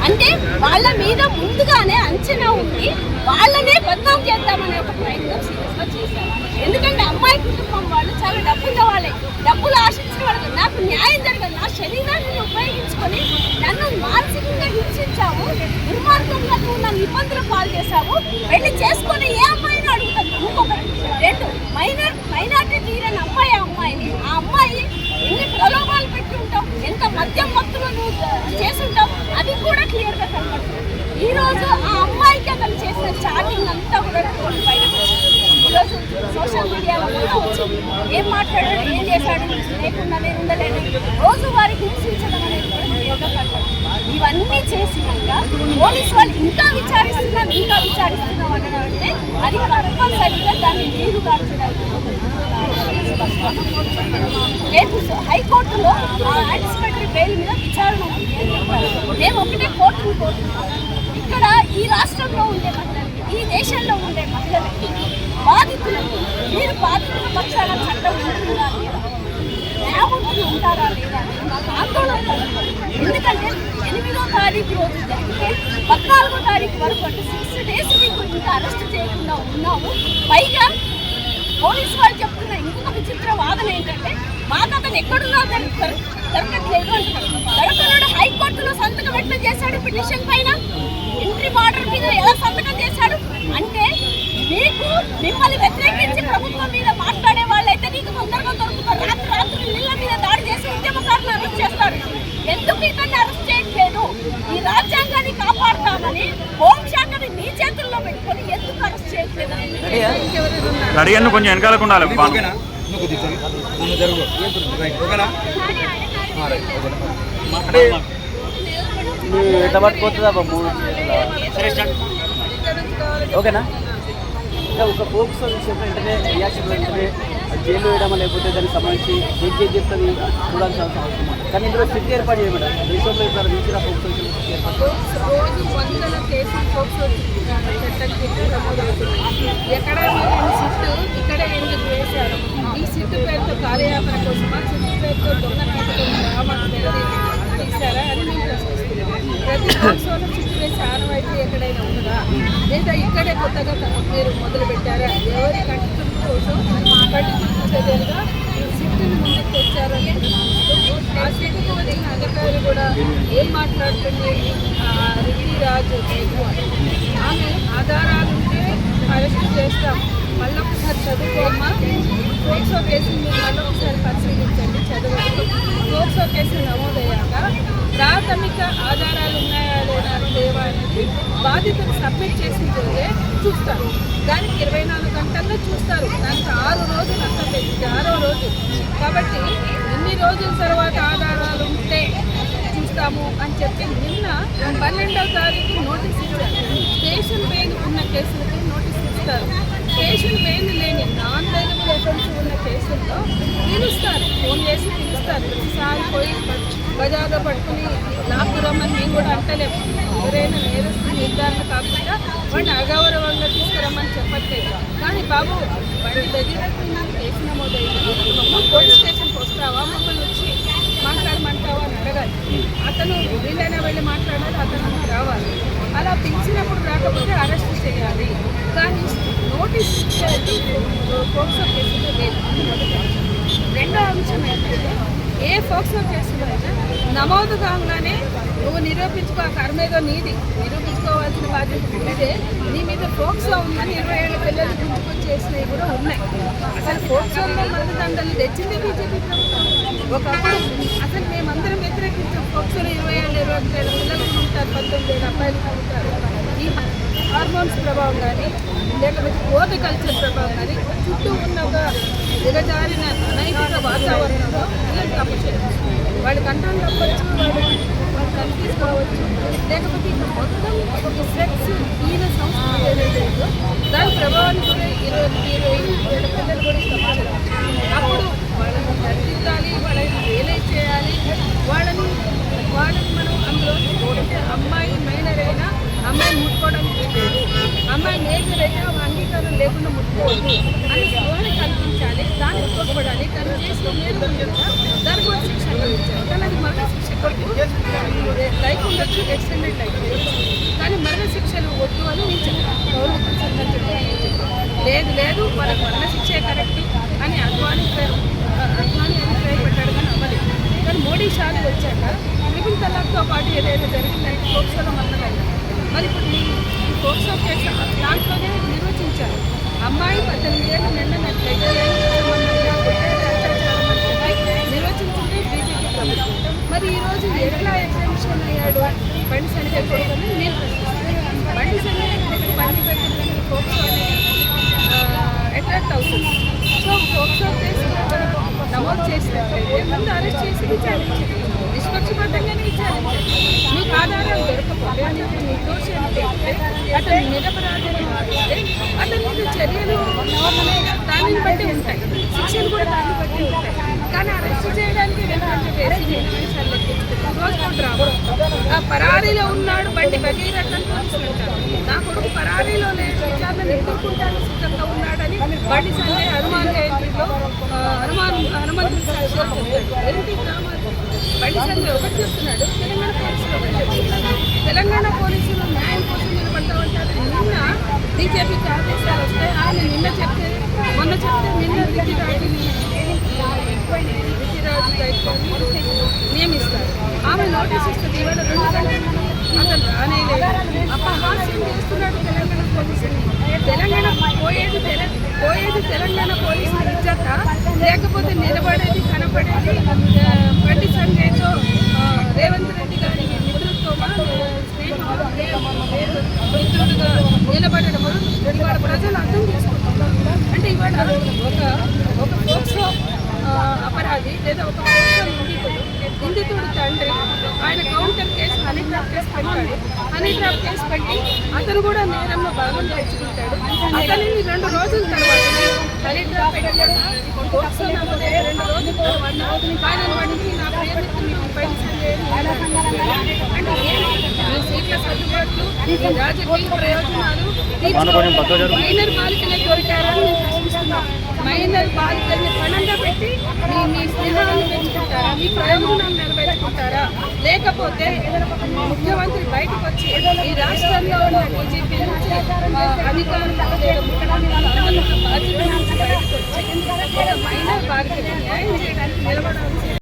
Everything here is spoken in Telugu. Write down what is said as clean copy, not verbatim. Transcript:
అంటే వాళ్ళ మీద ముందుగానే అంచనా ఉంది, వాళ్ళనే బద్నాం చేద్దామనే ఒక ప్రయత్నం సీరియస్గా చేశారు. ఎందుకంటే అమ్మాయి కుటుంబం వాళ్ళు చాలా డబ్బున్న వాళ్ళే, డబ్బులు ఆశించిన వాళ్ళు. నాకు న్యాయం జరగదు, నా శరీరాన్ని ఉపయోగించుకొని నన్ను మానసికంగా హింసించావు, దుర్మార్గంగా నువ్వు నన్ను ఇబ్బందులు పాలు చేశావు, వెళ్ళి చేసుకొని ఏ అమ్మాయిని అడుగుతాను. ఇంకొకటి రెండు మైనార్టీ తీరని అమ్మాయిని, ఆ అమ్మాయి ఎన్ని ప్రలోభాలు పెట్టి ఉంటావు, ఎంత మద్యం మత్తులో నువ్వు చేసుంటావు, అది కూడా క్లియర్గా కనపడుతుంది. ఈరోజు ఆ అమ్మాయికి అతను చేసిన చాటింగ్ అంతా కూడా బయట ఈరోజు సోషల్ మీడియాలో కూడా వచ్చింది. ఏం మాట్లాడాడు, ఏం చేశాడు, లేకుండా నేను ఉండలేను, రోజు వారికి హింసించడం అనేది కూడా క్లియర్గా కనపడుతుంది. ఇవన్నీ చేసినాక పోలీసు వాళ్ళు ఇంకా విచారిస్తున్నాం అనడం అంటే అది కంపల్సరిగా దాన్ని నీరు గార్చడానికి రేపు హైకోర్టులో యాంటిసిపేటరీ బెయిల్ మీద విచారణ ఉంది అని చెప్పారు. మేము ఒకటే కోర్టును కోరుతున్నాం, ఇక్కడ ఈ రాష్ట్రంలో ఉండే మహిళలకి, ఈ దేశంలో ఉండే మహిళలకి, బాధితులకి మీరు బాధితుల పక్షాన చట్టం ఉంటుందా లేదా, న్యాయమూర్తులు ఉంటారా లేదా అని మాకు ఆందోళన. ఎందుకంటే 8వ తారీఖు రోజు జరిగితే 14వ తారీఖు వరకు అంటే 6 days మీకు ఇంకా అరెస్ట్ చేయకుండా ఉన్నాము. పైగా పోలీసు వాళ్ళు చెప్తున్న ఇంకొక విచిత్ర వాదన ఏంటంటే మాకు అతను ఎక్కడున్నా దొరకట్లేదు అంటారు. దొరకనుడు హైకోర్టులో సంతకం ఎట్లా చేశాడు, పిటిషన్ పైన ఎంట్రీ ఆర్డర్ మీద ఎలా సంతకం చేశాడు అంటే, మీకు మిమ్మల్ని వ్యతిరేకించి ప్రభుత్వం మీద మాట్లాడే వాళ్ళైతే నీకు తొందరగా దొరుకుతారు. రాత్రి ఇళ్ల మీద దాడి చేసి ఉద్యమకారులను అరెస్ట్ చేస్తారు. ఎందుకు ఇతన్ని అరెస్ట్ చేయట్లేదు? ఈ రాజ్యాంగాన్ని కాపాడుతామని హోంశాఖని నీ చేతుల్లో పెట్టుకొని ఎందుకు అరెస్ట్ చేయట్లేదు? కొంచెం వెనకాలకు ఉండాలి. ఓకేనా? ఒక ఫోక్స్ విషయం వెంటనే రియాక్షన్ వెంటనే జైలు వేయడం లేకపోతే దానికి సంబంధించి జడ్జి చెప్తుంది చూడాల్సిన అవసరం. కానీ ఇందులో స్ట్రిక్ట్ ఏర్పాటు చేయడం దేశంలో ఇక్కడ మించిన ఫోక్స్ రోజు వందల కేసులు ఫోక్సో చట్టం కింద నమోదవుతున్నాయి. ఎక్కడ సిట్టు ఇక్కడే ఎందుకు వేశారు? ఈ సిట్టు పేరుతో కార్యయాపన కోసమా, సిట్టు పేరుతో దొంగ నాటకం డ్రామాకు తీశారా అని మేము ప్రశ్నిస్తున్నాం. ప్రతి ఫోక్సోలో సిట్టు వేసే ఆనవాయితీ ఎక్కడైనా ఉందా, లేదా ఇక్కడే కొత్తగా మీరు మొదలు పెట్టారా? ఎవరి కంటి కోసం కంటి చర్యలుగా సిట్టుని ముందుకు తెచ్చారని ఆ సిట్టుకు వచ్చిన అధికారులు కూడా ఏం మాట్లాడుతుంది. రిద్ధి రాజు ఆమె ఆధారాలుంటే అరెస్ట్ చేస్తాం, మళ్ళొకసారి చదువుకోమ్మా, ఫోక్సో కేసులు మీరు మళ్ళొకసారి పరిశీలించండి, చదవండి. ఫోక్సో కేసులు నమోదయ్యాక ప్రాథమిక ఆధారాలు ఉన్నాయా లేవా అనేది బాధితులు సబ్మిట్ చేసిన రోజే చూస్తారు. దానికి 24 గంటల్లో చూస్తారు. దానికి 6 రోజులు అంతా పెట్టింది, 6వ రోజు. కాబట్టి ఇన్ని రోజుల తర్వాత ఆధారాలు ఉంటే చూస్తాము అని చెప్పి నిన్న 12వ తారీఖు నోటీస్ ఇచ్చారు. స్టేషన్ బెయిల్ ఉన్న కేసులకి నోటీస్ ఇస్తారు. స్టేషన్ బెయిల్ లేని నాన్ బెయిలబుల్ అఫెన్స్ ఉన్న కేసుల్లో పిలుస్తారు, ఫోన్ చేసి పిలుస్తారు. ప్రతిసారి పోయి బజార్లో పట్టుకుని నాకు రమ్మని మేము కూడా అంటలేము. ఎవరైనా నేరస్తు నిర్ధారణ కాకుండా వాడిని అగౌరవంగా తీసుకురమ్మని చెప్పట్లేదు. కానీ బాబు వాడి దగ్గర కేసు నమోదైంది, పోలీస్ స్టేషన్కి వస్తావా, మమ్మల్ని వచ్చి మాట్లాడమంటావా అని అడగాలి. అతను వీళ్ళైనా వెళ్ళి మాట్లాడాలి, అతను రావాలి. అలా పిలిచినప్పుడు రాకపోతే అరెస్ట్ చేయాలి. కానీ నోటీస్ ఇచ్చేది ఫోక్సో కేసులో లేదు. రెండో అంశం ఏంటంటే, ఏ ఫోక్సో కేసులో అయినా నమోదు కాగానే నువ్వు నిరూపించుకో, ఆ కర్మేదో నీది, నిరూపించుకోవాల్సిన బాధ్యత ఉంటే నీ మీద ఫోక్సో ఉందని 20 ఏళ్ల పిల్లలు గుంజుకొని చేసినవి కూడా ఉన్నాయి. అసలు ఫోక్సోలో మరణదండలు తెచ్చింది బీజేపీ ప్రభుత్వం. ఒకప్పుడు అసలు మేమందరం వ్యతిరేకించాం. ఫోక్సోలో 20 ఏళ్ళ 21 ఏళ్ళ పిల్లలు ఉంటారు, 19 ఏళ్ళ అబ్బాయిలు ఉంటారు. ఈ హార్మోన్స్ ప్రభావం కానీ లేకపోతే ఓటు కల్చర్ ప్రభావం కానీ చుట్టూ ఉన్న ఒక దిగజారిన అనైతిక వాతావరణంలో పిల్లలు తప్పు చేయవచ్చు. వాళ్ళు కంట్రోల్ తప్పవచ్చు, వాళ్ళు కన్ఫ్యూజ్ కావచ్చు, లేకపోతే ఇంకా మొత్తం ఒక సెక్స్ ఈయన సంస్కృతి ఏదైతే ఉందో దాని ప్రభావాన్ని కూడా 20 ఏళ్ళ పిల్లలు కూడా తప్పలేదు. అప్పుడు వాళ్ళని సరిదిద్దాలి, వాళ్ళని రియలైజ్ చేయాలి. వాళ్ళని మనం అందులో అంటే అమ్మాయి మైనర్ అయినా అమ్మాయిని ముట్టుకోవడానికి లేదు, అమ్మాయి నేచర్ అయితే అంగీకారం లేకుండా ముట్టుకోవద్దు అని స్లోని కల్పించాలి. దానికి తోడ్పడాలి. తను చేసిన మేలు కనుక దానికి కూడా శిక్ష అనుభవించారు. కానీ అది మరణ శిక్ష లైఫ్ ఉండొచ్చు, ఎక్స్టెండెడ్ లైఫ్ కానీ మరణ శిక్షలు వద్దు అని నేను చెప్పాను. గవర్నమెంట్ సంబంధించిన లేదు వాళ్ళకి మరణ శిక్షే కరెక్ట్ అని అద్వానీ అభిప్రాయపడ్డాడు కానీ అవ్వలేదు. కానీ మోడీ షాలు వచ్చాక ట్రిపుల్ తలాక్తో పాటు ఏదైతే జరిగిందంటే పోక్సోలో మరణమైంది. మరి ఇప్పుడు ఈ పోక్సో కేసు దాంట్లోనే నిర్వచించారు. అమ్మాయి 18 ఏళ్ళు నిండినట్లయితే నిర్వచించింది బీజేపీ ప్రభుత్వం. మరి ఈరోజు ఎట్లా ఎగ్జామిషన్ అయ్యాడు బండి సంజయ్ కొడుకుని నేను ప్రశ్నిస్తున్నాను. బండి సంజయ్ కొడుకు బండి పెట్టిందని పోక్సో అట్రాక్ట్ అవుతుంది. సో పోక్సో కేసు నమోదు చేసినట్లయితే ముందు అరెస్ట్ చేసి విచారించారు, నిష్పక్షపాతంగానే విచారించారు. మీకు ఆధారాలు దొరకకపోతే మీకు నిర్దోషి అంటే అతను నిరపరాధని మారితే అతని మీద చర్యలు దానిని బట్టి ఉంటాయి, శిక్షలు కూడా దాన్ని బట్టి ఉంటాయి. కానీ అరెస్ట్ చేయడానికి వేసి నిమిషాలు రోజు రావడం. ఆ పరారీలో ఉన్నాడు బండి భగీరథ అంటారు. నా కొడుకు పరారీలో లేదు, విచారణ ఎదుర్కొంటానికి సిద్ధంగా ఉన్నాడని బండి సంజయ్ హనుమాన్ జయంతిలో హనుమంతుడి సాక్షిగా చెప్తాడు. బండి సంజయ్ ఒకటి చెప్తున్నాడు, తెలంగాణ పోలీసులు న్యాయం కోసం నిలబడతామంటారు. నిన్న బీజేపీకి ఆదేశాలు వస్తాయి. ఆయన మొన్న చెప్తే నిన్న రితిరాజు గైడ్ని నియమిస్తారు. ఆమె నోటీస్ ఇస్తుంది. ఇవాళ 2 గంటలు అతను రానేలేదు. అపహాస్యం చేస్తున్నాడు తెలంగాణ పోలీసుని. తెలంగాణ పోయేది తెలంగాణ పోలీసులు ఇచ్చాక లేకపోతే నిలబడేది కనపడేది బండి సంజయ్తో రేవంత్ రెడ్డి గారి మిత్రుత్వమా మిత్రుడుగా నిలబడడమా ఇవాళ ప్రజలు అర్థం చేసుకుంటున్నారు. అంటే ఇవాళ ఒక పోక్సో అపరాధి లేదా ఒక పోక్సో నిందితుడు తండ్రి ఆయన counter case honey trap case పెట్టాడు. హనీ ట్రాప్ కేసు పెట్టి అతను కూడా నేరంలో భాగం పంచుకుంటాడు. అతనిని 2 రోజుల తర్వాత హనీ ట్రాప్ పెట్టాడు. పోక్సో నమోదు 2 రోజుల తర్వాత ఆయన వాడికి నా ప్రేమికుని అంటే మీ సీట్ల సర్దుబాట్లు, రాజకీయ ప్రయోజనాలు మైనర్ బాలికలే కోరికారని నేను ప్రశ్నిస్తున్నాను. మైనర్ బాలికల్ని పణంగా పెట్టి మీ స్నేహాన్ని పెంచుకుంటారా, మీ ప్రయోజనాన్ని నెరవేర్చుకుంటారా? లేకపోతే ముఖ్యమంత్రి బయటకు వచ్చి ఈ రాష్ట్రంలో ఉన్న బీజేపీ నుంచి అధికారులు బాధ్యత నుంచి బయటకు వచ్చి మైనర్ బాలికలు న్యాయం చేయడానికి నిలబడాల్సి